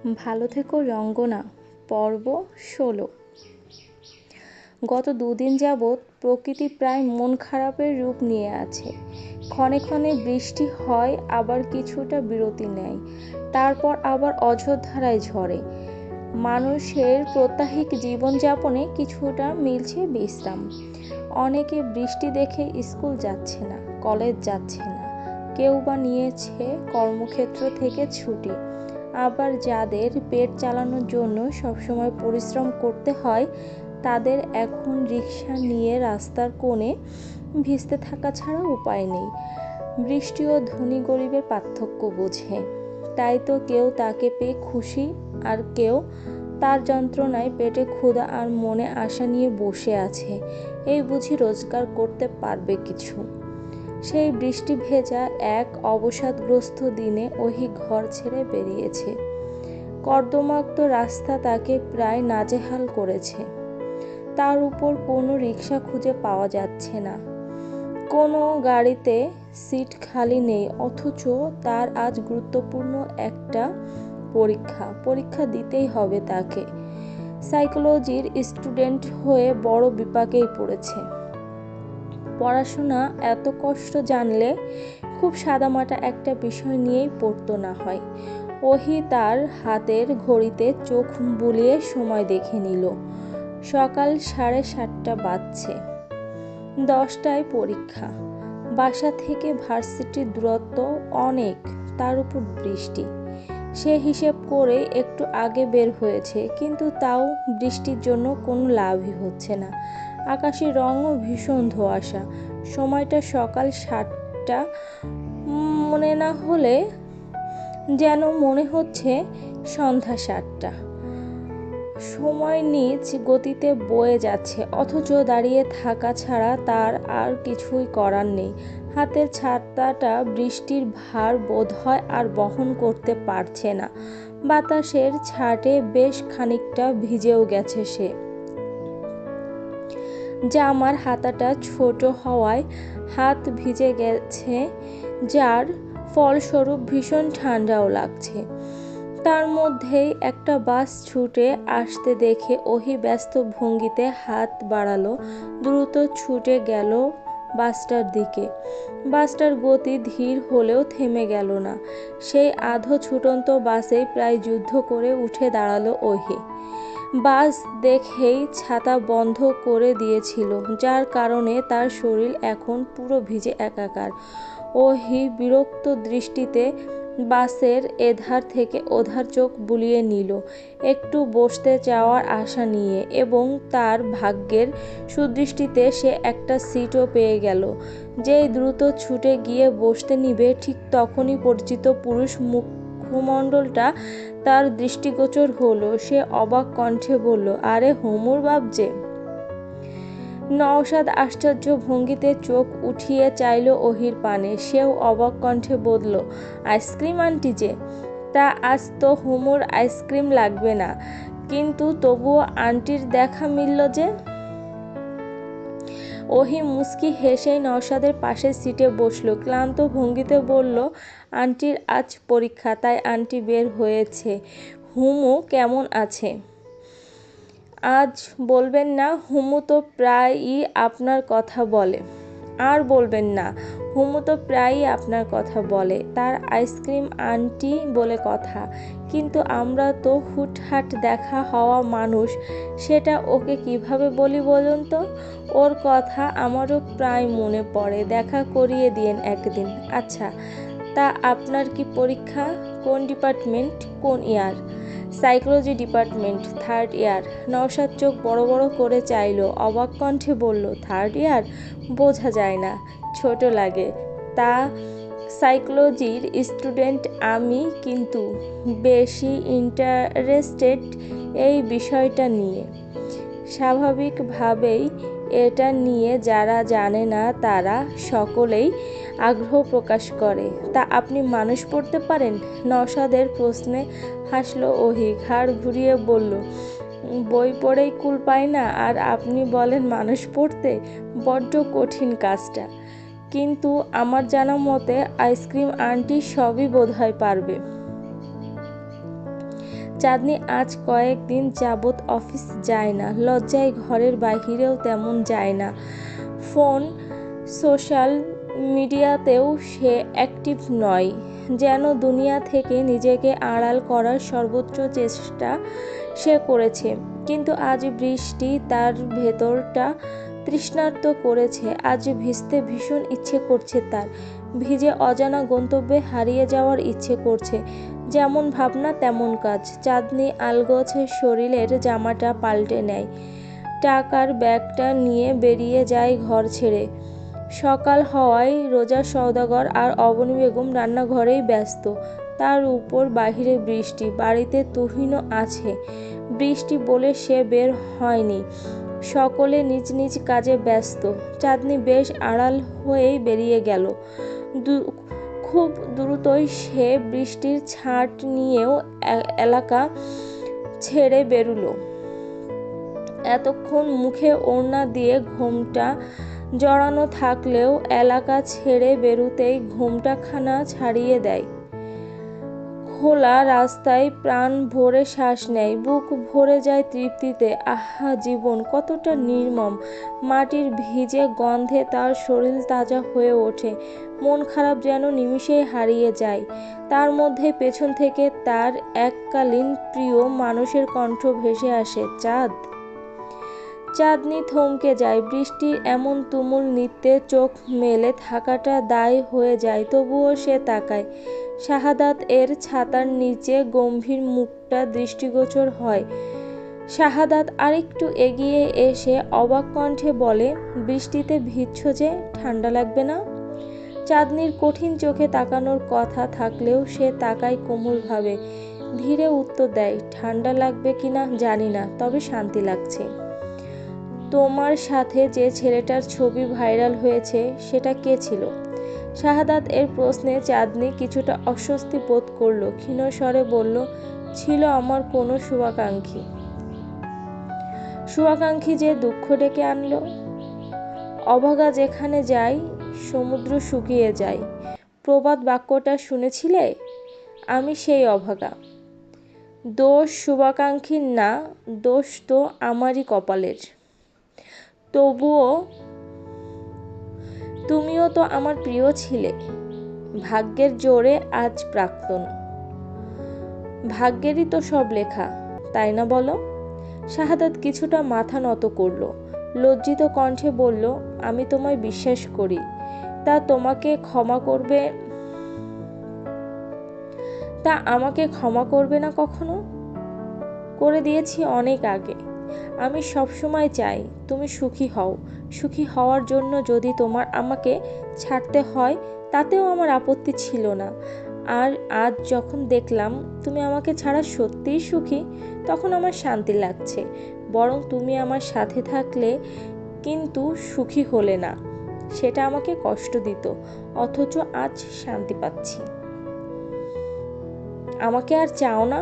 ভালো থেকো রঙ্গনা। পর্ব ১৬। গত দুদিন যাবৎ প্রকৃতি প্রায় মন খারাপের রূপ নিয়ে আছে। ক্ষণে ক্ষণে বৃষ্টি হয়, আবার কিছুটা বিরতি নেয়, তারপর আবার অঝোরধারায় ঝরে। মানুষের প্রাত্যহিক জীবনযাপনে কিছুটা মিলছে বিশ্রাম। অনেকে বৃষ্টি দেখে স্কুল যাচ্ছে না, কলেজ যাচ্ছে না, কেউ বা নিয়েছে কর্মক্ষেত্র থেকে ছুটি। আবার যাদের পেট চালানোর জন্য সবসময় পরিশ্রম করতে হয়, তাদের এখন রিক্সা নিয়ে রাস্তার কোণে ভিজতে থাকা ছাড়া উপায় নেই। বৃষ্টি ও ধনী গরিবের পার্থক্য বোঝে, তাই তো কেউ তাকে পেয়ে খুশি, আর কেউ তার যন্ত্রণায় পেটে ক্ষুধা আর মনে আশা নিয়ে বসে আছে, এই বুঝি রোজগার করতে পারবে কিছু। সেই বৃষ্টি ভেজা এক অবসাদগ্রস্ত দিনে ওহি ঘর ছেড়ে বেরিয়েছে। কর্দমাক্ত রাস্তা তাকে প্রায় নাজেহাল করেছে। তার উপর কোনো রিক্সা খুঁজে পাওয়া যাচ্ছে না, কোনো গাড়িতে সিট খালি নেই, অথচ তার আজ গুরুত্বপূর্ণ একটা পরীক্ষা দিতেই হবে তাকে। সাইকোলজির স্টুডেন্ট হয়ে বড় বিপাকেই পড়েছে। পড়াশোনা এত কষ্ট জানলে খুব সাদামাটা একটা বিষয় নিয়েই পড়তো না হয়। ওহি তার হাতের ঘড়িতে চোখ বুলিয়ে সময় দেখে নিল। সকাল 7:30 বাজছে। 10টায় পরীক্ষা। বাসা থেকে ভার্সিটির দূরত্ব অনেক, তার উপর বৃষ্টি। সে হিসেব করে একটু আগে বের হয়েছে, কিন্তু তাও বৃষ্টির জন্য কোনো লাভই হচ্ছে না। আকাশের রঙও ভীষণ ধোঁয়াশা। সময়টা সকাল 7টা মনে না হলে যেন মনে হচ্ছে সন্ধ্যা 7টা। সময় নিজ গতিতে বয়ে যাচ্ছে, অথচ দাঁড়িয়ে থাকা ছাড়া তার আর কিছুই করার নেই। হাতের ছাতাটা বৃষ্টির ভার বোধহয় আর বহন করতে পারছে না। বাতাসের ছাঁটে বেশ খানিকটা ভিজেও গেছে সে। জামার হাতাটা ছোট হওয়ায় হাত ভিজে গেছে, যার ফলস্বরূপ ভীষণ ঠান্ডাও লাগছে। তার মধ্যেই একটা বাস ছুটে আসতে দেখে ওহি ব্যস্ত ভঙ্গিতে হাত বাড়ালো, দ্রুত ছুটে গেল বাসটার দিকে। বাসটার গতি ধীর হলেও থেমে গেল না। সেই আধো ছুটন্ত বাসেই প্রায় যুদ্ধ করে উঠে দাঁড়ালো ওহি। বাস দেখেই ছাতা বন্ধ করে দিয়েছিল, যার কারণে তার শরীর এখন পুরো ভিজে একাকার। ওহি বিরক্ত দৃষ্টিতে বাসের এধার থেকে ওধার চোখ বুলিয়ে নিল, একটু বসতে চাওয়ার আশা নিয়ে, এবং তার ভাগ্যের সুদৃষ্টিতে সে একটা সিটও পেয়ে গেল। যেই দ্রুত ছুটে গিয়ে বসতে নিবে, ঠিক তখনই পরিচিত পুরুষ মুখমণ্ডলটা তার দৃষ্টিগোচর হলো। সে অবাক কণ্ঠে বলল, আরে হুমুর বাপ যে। নওশাদ আশ্চর্য ভঙ্গিতে চোখ উঠিয়ে চাইল ওহির পানে। সেও অবাক কণ্ঠে বলল, আইসক্রিম আন্টি যে। তা আজ তো হুমুর আইসক্রিম লাগবে না, কিন্তু তবুও আন্টির দেখা মিলল যে। ওহি মুচকি হেসেই নওশাদের পাশের সিটে বসল। ক্লান্ত ভঙ্গিতে বলল, আন্টির আজ পরীক্ষা, তাই আন্টি বের হয়েছে। হুমু কেমন আছে? আজ বলবেন না, হুমু তো প্রায়ই আপনার কথা বলে। আর বলবেন না, হুমু তো প্রায়ই আপনার কথা বলে। তার আইসক্রিম আন্টি বলে কথা, কিন্তু আমরা তো হুটহাট দেখা হওয়া মানুষ, সেটা ওকে কিভাবে বলি বলুন তো। ওর কথা আমারও প্রায় মনে পড়ে, দেখা করিয়ে দিয়েন একদিন। আচ্ছা, তা আপনার কি পরীক্ষা? কোন ডিপার্টমেন্ট, কোন ইয়ার? সাইকোলজি ডিপার্টমেন্ট, 3rd ইয়ার। নওশাদ চোখ বড় বড় করে চাইল, অবাক কণ্ঠে বলল, 3rd ইয়ার? বোঝা যায় না, ছোট লাগে। তা সাইকোলজির স্টুডেন্ট আমি, কিন্তু বেশি ইন্টারেস্টেড এই বিষয়টা নিয়ে। স্বাভাবিকভাবেই এটা নিয়ে যারা জানে না তারা সকলেই আগ্রহ প্রকাশ করে। তা আপনি মানুষ পড়তে পারেন? নওশাদের প্রশ্নে হাসল ওহি, ঘাড় ঘুরিয়ে বলল, বই পড়েই কুল পায় না, আর আপনি বলেন মানুষ পড়তে? বড্ড কঠিন কাজটা। কিন্তু আমার জানা মতে আইসক্রিম আন্টি সবই বোধহয় পারবে। চাঁদনি আজ কয়েকদিন যাবৎ অফিস যায় না, লজ্জায় ঘরের বাহিরেও তেমন যায় না। ফোন, সোশ্যাল মিডিয়াতেও সে অ্যাক্টিভ নয়। যেন দুনিয়া থেকে নিজেকে আড়াল করার সর্বোচ্চ চেষ্টা সে করেছে। কিন্তু আজ বৃষ্টি তার ভেতরটা তৃষ্ণার্ত করেছে। আজ ভিজতে ভীষণ ইচ্ছে করছে তার। ভিজে অজানা গন্তব্যে হারিয়ে যাওয়ার ইচ্ছে করছে। যেমন ভাবনা তেমন কাজ। চাঁদনি আলগোছে শরীরের জামাটা পাল্টে নেয়, টাকার ব্যাগটা নিয়ে বেরিয়ে যায় ঘর ছেড়ে। সকাল হওয়ায় রোজা সওদাগর আর অবনী বেগম রান্নাঘরেই ব্যস্ত। তার উপর বাহিরে বৃষ্টি, বাড়িতে তুহিনও আছে। বৃষ্টি বলে সে বের হয়নি। সকলে নিজ নিজ কাজে ব্যস্ত। চাঁদনি বেশ আড়াল হয়েই বেরিয়ে গেল। খুব দ্রুতই সে বৃষ্টির ছাঁট নিয়েও এলাকা ছেড়ে বেরুলো। এতক্ষণ মুখে ওড়না দিয়ে ঘোমটা জড়ানো থাকলেও এলাকা ছেড়ে বেরুতেই ঘোমটাখানা ছাড়িয়ে দেয়। খোলা রাস্তায় প্রাণ ভরে শ্বাস নেয়, বুক ভরে যায় তৃপ্তিতে। আহা, জীবন কতটা নির্মম! মাটির ভিজে গন্ধে তার শরীর তাজা হয়ে ওঠে। মন খারাপ যেন নিমিষেই হারিয়ে যায়। তার মধ্যে পেছন থেকে তার এককালীন প্রিয় মানুষের কণ্ঠ ভেসে আসে, চাঁদ। চাঁদনি থমকে যায়। বৃষ্টির এমন তুমুল নৃত্যে চোখ মেলে থাকাটা দায় হয়ে যায়। তবুও সে তাকায়। শাহাদাত এর ছাতার নিচে গম্ভীর মুখটা দৃষ্টিগোচর হয়। শাহাদাত আরেকটু এগিয়ে এসে অবাক কণ্ঠে বলে, বৃষ্টিতে ভিজছ যে, ঠান্ডা লাগবে না? চাঁদনির কঠিন চোখে তাকানোর কথা থাকলেও সে তাকায় কোমলভাবে। ধীরে উত্তর দেয়, ঠান্ডা লাগবে কিনা জানি না, তবে শান্তি লাগছে। তোমার সাথে যে ছেলেটার ছবি ভাইরাল হয়েছে সেটা কে ছিল? শাহাদাত এর প্রশ্নে চাঁদনি কিছুটা অস্বস্তি বোধ করল। ক্ষীণ স্বরে বলল, ছিল আমার কোনো শুভাকাঙ্ক্ষী। শুভাকাঙ্ক্ষী যে দুঃখ ডেকে আনলো। অভাগা যেখানে যায় সমুদ্র শুকিয়ে যায়। প্রবাদ বাক্যটা শুনেছিলে? আমি সেই অভাগা। দোষ শুভাকাঙ্ক্ষীর না, দোষ তো আমারই কপালের। তবুও তুমিও তো আমার প্রিয় ছিলে। ভাগ্যের জোরে আজ প্রাক্তন। ভাগ্যেরই তো সব লেখা, তাই না বলো? শাহাদাত কিছুটা মাথা নত করল। লজ্জিত কণ্ঠে বলল, আমি তোমায় বিশ্বাস করি। তা আমাকে ক্ষমা করবে না কখনো? করে দিয়েছি অনেক আগে। আমি সবসময় চাই তুমি সুখী হও। সুখী হওয়ার জন্য যদি তোমার আমাকে ছাড়তে হয় তাতেও আমার আপত্তি ছিল না। আর আজ যখন দেখলাম তুমি আমাকে ছাড়া সত্যিই সুখী, তখন আমার শান্তি লাগছে। বরং তুমি আমার সাথে থাকলে কিন্তু সুখী হলে না, সেটা আমাকে কষ্ট দিত। অথচ আজ শান্তি পাচ্ছি। আমাকে আর চাও না?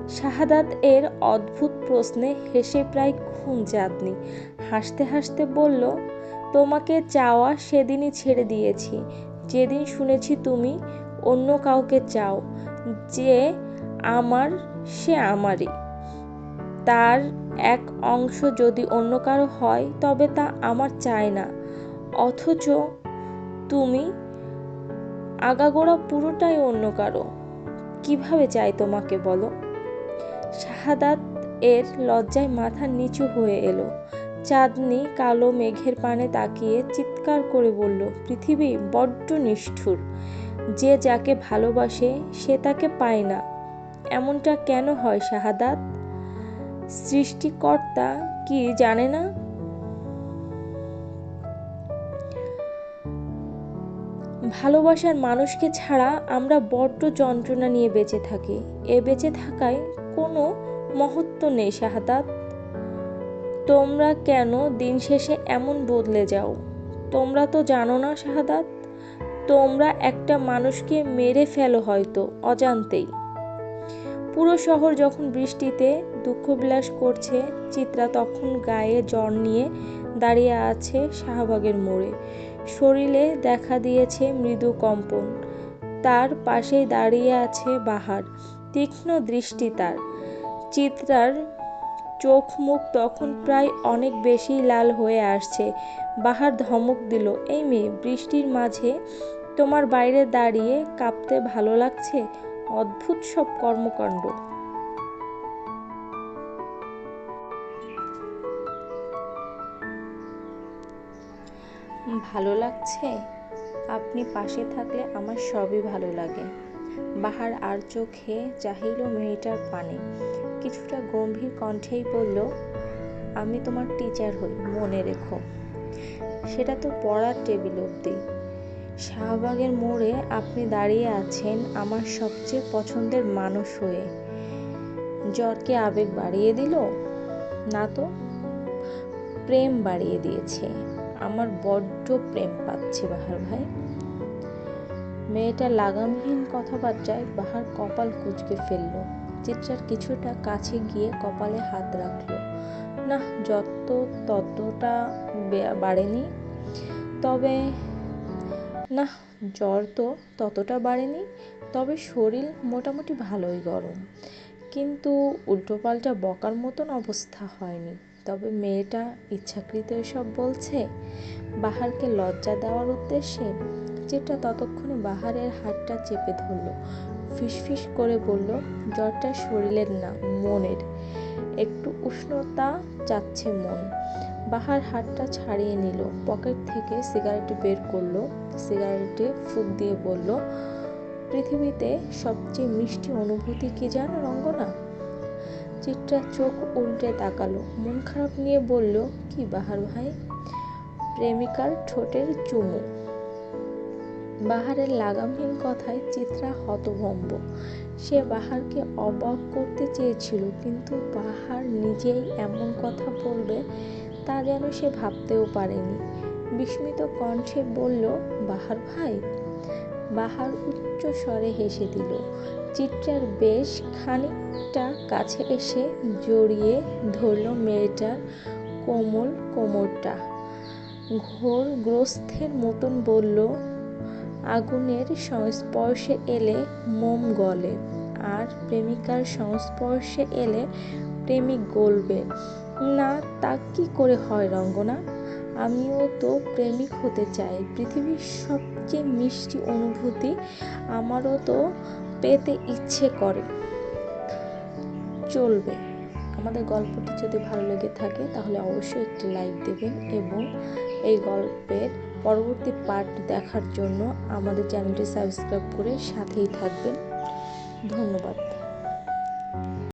শাহাদাত এর অদ্ভুত প্রশ্নে হেসে প্রায় খুন চাঁদনি। হাসতে হাসতে বলল, তোমাকে চাওয়া সেদিনই ছেড়ে দিয়েছি, যেদিন শুনেছি তুমি অন্য কাউকে চাও। যে আমার সে আমারই। তার এক অংশ যদি অন্য কারো হয় তবে তা আমার চাই না। অথচ তুমি আগাগোড়া পুরোটাই অন্য কারো। কিভাবে চাই তোমাকে বলো? শাহাদাত এর লজ্জায় মাথা নিচু হয়ে এলো। চাঁদনি কালো মেঘের পানে তাকিয়ে চিৎকার করে বলল, পৃথিবী বড্ড নিষ্ঠুর। যে যাকে ভালোবাসে সে তাকে পায় না। এমনটা কেন হয় শাহাদাত? সৃষ্টিকর্তা কি জানে না? ভালোবাসার মানুষকে ছাড়া আমরা বড্ড যন্ত্রণা নিয়ে বেঁচে থাকি। এ বেঁচে থাকায় কোনো মহত্ব নেই শাহাদাত। তোমরা কেন দিন শেষে এমন বদলে যাও? তোমরা তো জানো না শাহাদাত, তোমরা একটা মানুষকে মেরে ফেলো হয়তো অজান্তেই। পুরো শহর যখন বৃষ্টিতে দুঃখবিলাস করছে, চিত্রা তখন গায়ে জ্বর নিয়ে দাঁড়িয়ে আছে শাহবাগের মোড়ে। শরীরে দেখা দিয়েছে মৃদু কম্পন। তার পাশেই দাঁড়িয়ে আছে বাহার। তীক্ষ্ণ দৃষ্টি তার। চিত্রার চোখ মুখ তখন প্রায় অনেক বেশি লাল হয়ে আসছে। বাহার ধমক দিল, এই মেয়ে, বৃষ্টির মাঝে তোমার বাইরে দাঁড়িয়ে কাঁপতে ভালো লাগছে? অদ্ভুত সব কর্মকাণ্ড। ভালো লাগছে? আপনি পাশে থাকলে আমার সবই ভালো লাগে। বাহার আর চোখে চাহিল মেয়েটার পানে, কিছুটা গম্ভীর কণ্ঠেই বলল, আমি তোমার টিচার হই, মনে রেখো। সেটা তো পড়ার টেবিল অবধি। শাহবাগের মোড়ে আপনি দাঁড়িয়ে আছেন আমার সবচেয়ে পছন্দের মানুষ হয়ে। জ্বরকে আবেগ বাড়িয়ে দিল? না তো, প্রেম বাড়িয়ে দিয়েছে। আমার বড্ড প্রেম পাচ্ছে বাহার ভাই। মেয়েটা লাগামহীন কথাবার্তায় বাহার কপাল কুঁচকে ফেলল। চিত্রার কিছুটা কাছে গিয়ে কপালে হাত রাখল। না, ততটা বাড়েনি। তবে না, জ্বর তো ততটা বাড়েনি। তবে শরীর মোটামুটি ভালোই গরম। কিন্তু উল্টোপাল্টা বকার মতন অবস্থা হয়নি। তবে মেয়েটা ইচ্ছাকৃত এসব বলছে বাহারকে লজ্জা দেওয়ার উদ্দেশ্যে। চিত্রা ততক্ষণে বাহারের হাতটা চেপে ধরল, ফিসফিস করে বলল, জ্বরটা শরীরের না, মনের। একটু উষ্ণতা চাচ্ছে মন। বাহার হাতটা ছাড়িয়ে নিল, পকেট থেকে সিগারেট বের করলো, সিগারেটে ফুঁক দিয়ে বলল, পৃথিবীতে সবচেয়ে মিষ্টি অনুভূতি কি জানো রঙ্গনা? চিত্রা চোখ উল্টে তাকালো, মন খারাপ নিয়ে বলল, কি বাহার ভাই? প্রেমিকার ঠোঁটের চুমু। বাহারের লাগামহীন কথায় চিত্রা হতভম্ব। সে বাহারকে অবাক করতে চেয়েছিল, কিন্তু বাহার নিজেই এমন কথা বলবে তা যেন সে ভাবতেও পারেনি। বিস্মিত কণ্ঠে বলল, বাহার ভাই? বাহার উচ্চ স্বরে হেসে দিল। চিত্রার বেশ খানিকটা কাছে এসে জড়িয়ে ধরল মেয়েটার কোমল কোমরটা। ঘোর গ্রস্থের মতন বলল, আগুনের সংস্পর্শে এলে মোম গলে, আর প্রেমিকার সংস্পর্শে এলে প্রেমিক গলবে না। তা কি করে হয় রঙ্গনা? আমিও তো প্রেমিক হতে চাই। পৃথিবীর সবচেয়ে মিষ্টি অনুভূতি আমারও তো পেতে ইচ্ছে করে। চলবে। আমাদের গল্পটি যদি ভালো লেগে থাকে তাহলে অবশ্যই একটি লাইক দেবেন এবং এই গল্পের পরবর্তী পার্ট দেখার জন্য আমাদের চ্যানেলটি সাবস্ক্রাইব করে সাথেই থাকবেন। ধন্যবাদ।